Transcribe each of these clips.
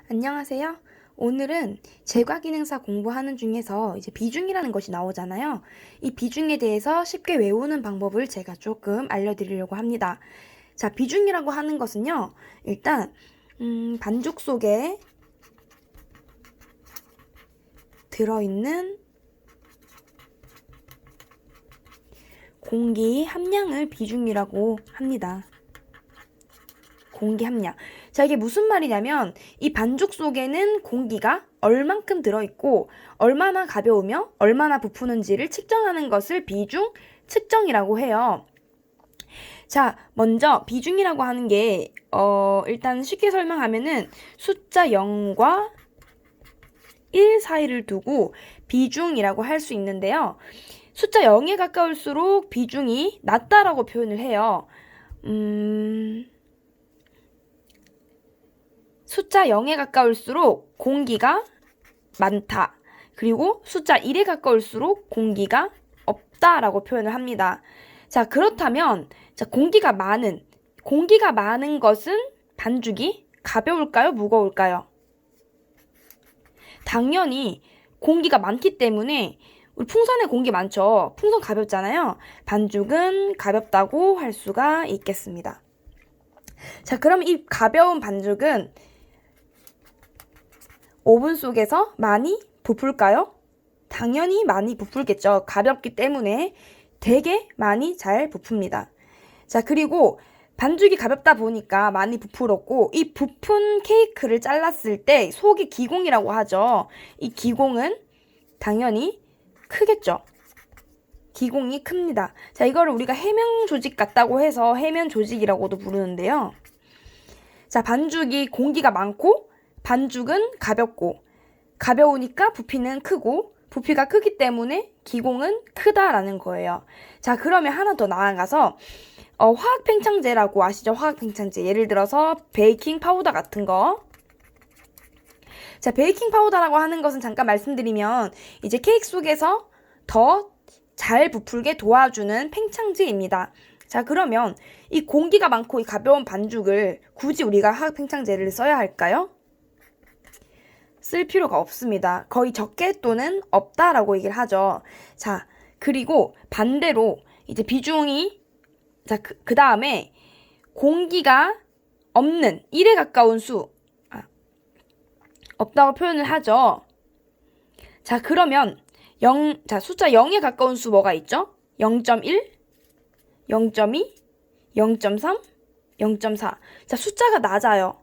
안녕하세요. 오늘은 제과기능사 공부하는 중에서 이제 비중이라는 것이 나오잖아요. 이 비중에 대해서 쉽게 외우는 방법을 제가 조금 알려드리려고 합니다. 자, 비중이라고 하는 것은요. 일단 반죽 속에 들어있는 공기 함량을 비중이라고 합니다. 공기 함량. 자, 이게 무슨 말이냐면 이 반죽 속에는 공기가 얼만큼 들어있고 얼마나 가벼우며 얼마나 부푸는지를 측정하는 것을 비중 측정이라고 해요. 자, 먼저 비중이라고 하는 게 일단 쉽게 설명하면은 숫자 0과 1 사이를 두고 비중이라고 할 수 있는데요. 숫자 0에 가까울수록 비중이 낮다라고 표현을 해요. 숫자 0에 가까울수록 공기가 많다. 그리고 숫자 1에 가까울수록 공기가 없다라고 표현을 합니다. 자, 그렇다면 공기가 많은 것은 반죽이 가벼울까요? 무거울까요? 당연히 공기가 많기 때문에 우리 풍선에 공기 많죠. 풍선 가볍잖아요. 반죽은 가볍다고 할 수가 있겠습니다. 자, 그럼 이 가벼운 반죽은 오븐 속에서 많이 부풀까요? 당연히 많이 부풀겠죠. 가볍기 때문에 되게 많이 잘 부풉니다. 자, 그리고 반죽이 가볍다 보니까 많이 부풀었고 이 부푼 케이크를 잘랐을 때 속이 기공이라고 하죠. 이 기공은 당연히 크겠죠. 기공이 큽니다. 자, 이거를 우리가 해면 조직 같다고 해서 해면 조직이라고도 부르는데요. 자, 반죽이 공기가 많고 반죽은 가볍고 가벼우니까 부피는 크고 부피가 크기 때문에 기공은 크다라는 거예요. 자, 그러면 하나 더 나아가서 화학 팽창제라고 아시죠? 화학 팽창제. 예를 들어서 베이킹 파우더 같은 거. 자, 베이킹 파우더라고 하는 것은 잠깐 말씀드리면 이제 케이크 속에서 더 잘 부풀게 도와주는 팽창제입니다. 자, 그러면 이 공기가 많고 이 가벼운 반죽을 굳이 우리가 화학 팽창제를 써야 할까요? 쓸 필요가 없습니다. 거의 적게 또는 없다라고 얘기를 하죠. 자, 그리고 반대로 이제 비중이 그 다음에 공기가 없는 1에 가까운 수 없다고 표현을 하죠. 자, 그러면 숫자 0에 가까운 수 뭐가 있죠? 0.1, 0.2, 0.3, 0.4. 자, 숫자가 낮아요.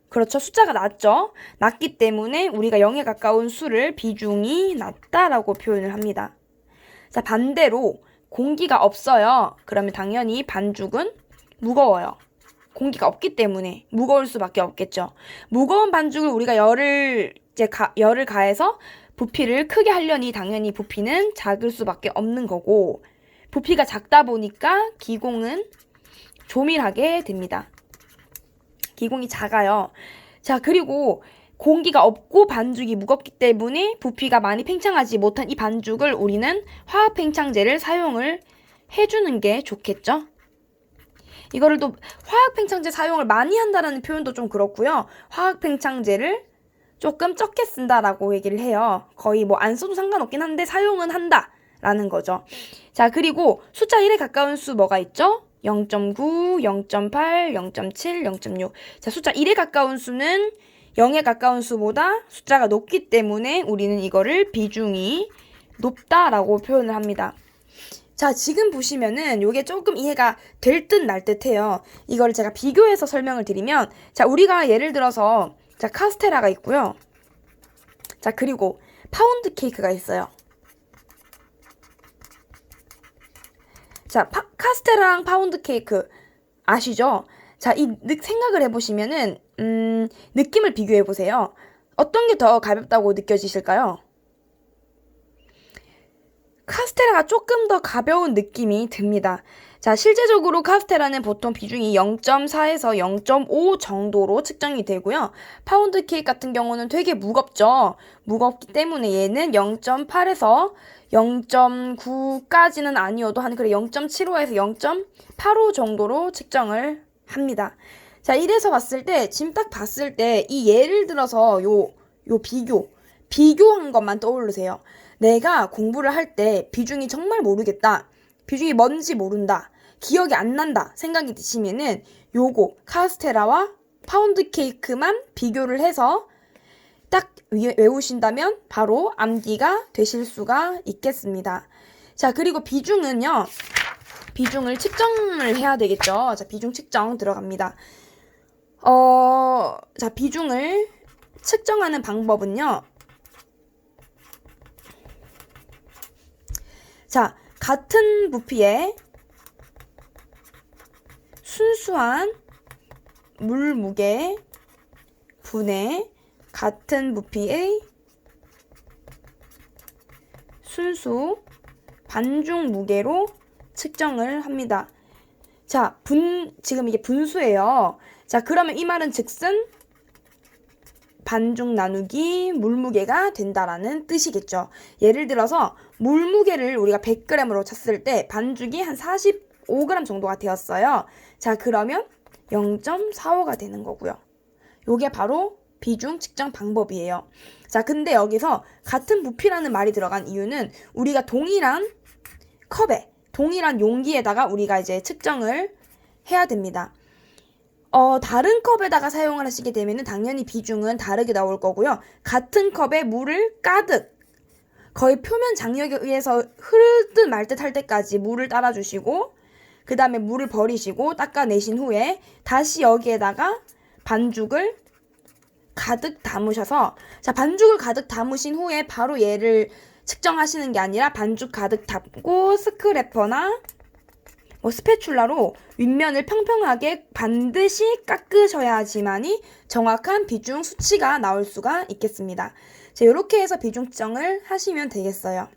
그렇죠. 숫자가 낮죠. 낮기 때문에 우리가 0에 가까운 수를 비중이 낮다라고 표현을 합니다. 자, 반대로 공기가 없어요. 그러면 당연히 반죽은 무거워요. 공기가 없기 때문에 무거울 수밖에 없겠죠. 무거운 반죽을 우리가 열을 가해서 부피를 크게 하려니 당연히 부피는 작을 수밖에 없는 거고 부피가 작다 보니까 기공은 조밀하게 됩니다. 기공이 작아요. 자, 그리고 공기가 없고 반죽이 무겁기 때문에 부피가 많이 팽창하지 못한 이 반죽을 우리는 화학 팽창제를 사용을 해주는 게 좋겠죠? 이거를 또 화학 팽창제 사용을 많이 한다라는 표현도 좀 그렇고요. 화학 팽창제를 조금 적게 쓴다라고 얘기를 해요. 거의 뭐 안 써도 상관없긴 한데 사용은 한다라는 거죠. 자, 그리고 숫자 1에 가까운 수 뭐가 있죠? 0.9, 0.8, 0.7, 0.6. 자, 숫자 1에 가까운 수는 0에 가까운 수보다 숫자가 높기 때문에 우리는 이거를 비중이 높다라고 표현을 합니다. 자, 지금 보시면은 이게 조금 이해가 될 듯 말 듯해요. 이거를 제가 비교해서 설명을 드리면 자, 우리가 예를 들어서 자, 카스테라가 있고요. 자, 그리고 파운드 케이크가 있어요. 자, 카스테라랑 파운드 케이크 아시죠? 자, 생각을 해보시면은 느낌을 비교해보세요. 어떤 게 더 가볍다고 느껴지실까요? 카스테라가 조금 더 가벼운 느낌이 듭니다. 자, 실제적으로 카스테라는 보통 비중이 0.4에서 0.5 정도로 측정이 되고요. 파운드 케이크 같은 경우는 되게 무겁죠. 무겁기 때문에 얘는 0.8에서 0.9까지는 아니어도 한 0.75에서 0.85 정도로 측정을 합니다. 자, 이래서 봤을 때, 지금 딱 봤을 때, 이 예를 들어서 요 비교한 것만 떠오르세요. 내가 공부를 할 때 비중이 정말 모르겠다. 비중이 뭔지 모른다. 기억이 안 난다. 생각이 드시면은 요거 카스테라와 파운드 케이크만 비교를 해서 딱 외우신다면 바로 암기가 되실 수가 있겠습니다. 자, 그리고 비중은요. 비중을 측정을 해야 되겠죠. 자, 비중 측정 들어갑니다. 자, 비중을 측정하는 방법은요. 자, 같은 부피에 순수한 물 무게 분의 같은 부피의 순수 반중 무게로 측정을 합니다. 자, 지금 이게 분수예요. 자, 그러면 이 말은 즉슨 반중 나누기 물무게가 된다라는 뜻이겠죠. 예를 들어서 물무게를 우리가 100g으로 쳤을 때 반죽이 한 45g 정도가 되었어요. 자, 그러면 0.45가 되는 거고요. 요게 바로 비중 측정 방법이에요. 자, 근데 여기서 같은 부피라는 말이 들어간 이유는 우리가 동일한 컵에, 동일한 용기에다가 우리가 이제 측정을 해야 됩니다. 다른 컵에다가 사용을 하시게 되면은 당연히 비중은 다르게 나올 거고요. 같은 컵에 물을 가득, 거의 표면 장력에 의해서 흐르듯 말 듯 할 때까지 물을 따라주시고, 그 다음에 물을 버리시고 닦아내신 후에 다시 여기에다가 반죽을 가득 담으셔서, 자, 반죽을 가득 담으신 후에 바로 얘를 측정하시는 게 아니라 반죽 가득 담고 스크래퍼나 스패츌라로 윗면을 평평하게 반드시 깎으셔야지만이 정확한 비중 수치가 나올 수가 있겠습니다. 자, 이렇게 해서 비중 측정을 하시면 되겠어요.